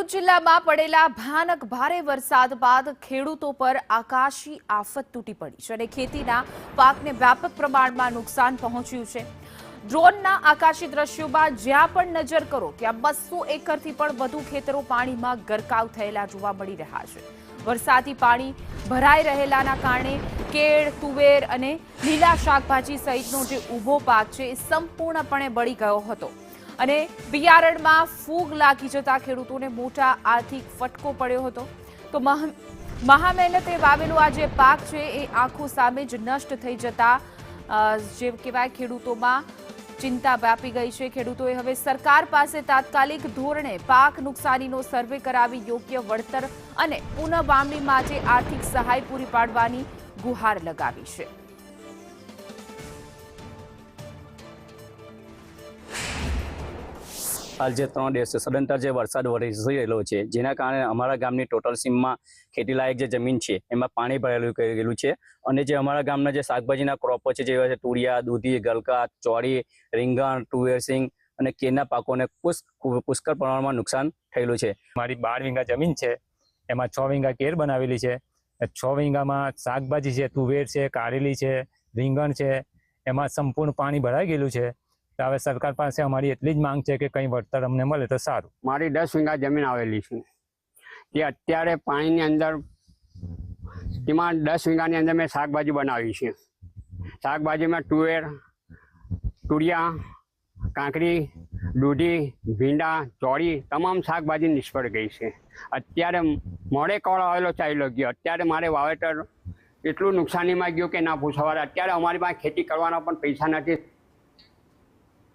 ભરૂચ જિલ્લામાં પડેલા ભયાનક ભારે વરસાદ બાદ ખેડૂતો પર આકાશી આફત તૂટી પડી છે અને ખેતીના પાકને વ્યાપક પ્રમાણમાં નુકસાન પહોંચ્યું છે। ડ્રોનના આકાશી દ્રશ્યોમાં જ્યાં પણ નજર કરો ત્યાં 200 એકરથી પણ વધુ ખેતરો પાણીમાં ગરકાવ થયેલા જોવા મળી રહ્યા છે। વરસાદી પાણી ભરાઈ રહેલાના કારણે કેળ, તુવેર અને લીલા શાકભાજી સહિતનો જે ઊભો પાક છે એ સંપૂર્ણપણે બળી ગયો હતો અને બિયારણમાં ફૂગ લાગી જતા ખેડૂતોને મોટા આર્થિક ફટકો પડ્યો હતો। તો મહામહેનતે વાવેલો આ જે પાક છે એ આંખો સામે જ નષ્ટ થઈ જતા જે કહેવાય ખેડૂતોમાં ચિંતા વ્યાપી ગઈ છે। ખેડૂતોએ હવે સરકાર પાસે તાત્કાલિક ધોરણે પાક નુકસાનીનો સર્વે કરાવી યોગ્ય વળતર અને પુનઃવાવણી માટે આર્થિક સહાય પૂરી પાડવાની ગુહાર લગાવી છે। हाल जे 3 દિવસ સદંતર જે વરસાદ વરસી રહેલો છે જેના કારણે અમારા ગામની ટોટલ સીમમાં ખેતીલાયક જે જમીન છે એમાં પાણી ભરેલું ગયેલું છે અને જે અમારા ગામના જે શાકભાજીના ક્રોપો છે જેવા છે તુરિયા, દૂધી, ગલકા, ચોળી, રીંગણ, તુવેર સિંગ અને કેરના પાકોને પુષ્કળ પ્રમાણમાં નુકસાન થયેલું છે। મારી 12 વીઘા જમીન છે એમાં 6 વીઘા કેર બનાવેલી છે। 6 વીઘામાં શાકભાજી છે, તુવેર છે, કારેલી છે, રીંગણ છે, એમાં સંપૂર્ણ પાણી ભરાઈ ગયેલું છે। હવે સરકાર પાસે અમારી એટલી જ માંગ છે કે કંઈ વળતર અમને મળે તો સારું। મારી 10 વીઘા જમીન આવેલી છે તે અત્યારે પાણીની અંદર તેમાં 10 વીઘાની અંદર મેં શાકભાજી બનાવી છે। શાકભાજીમાં તુવેર, તુરિયા, કાંકરી, દૂધી, ભીંડા, ચોળી તમામ શાકભાજી નિષ્ફળ ગઈ છે। અત્યારે મોડે કળ આવેલો ચાલ્યો ગયો। અત્યારે મારે વાવેતર એટલું નુકસાનીમાં ગયું કે ના પૂછવા। અત્યારે અમારી પાસે ખેતી કરવાના પણ પૈસા નથી।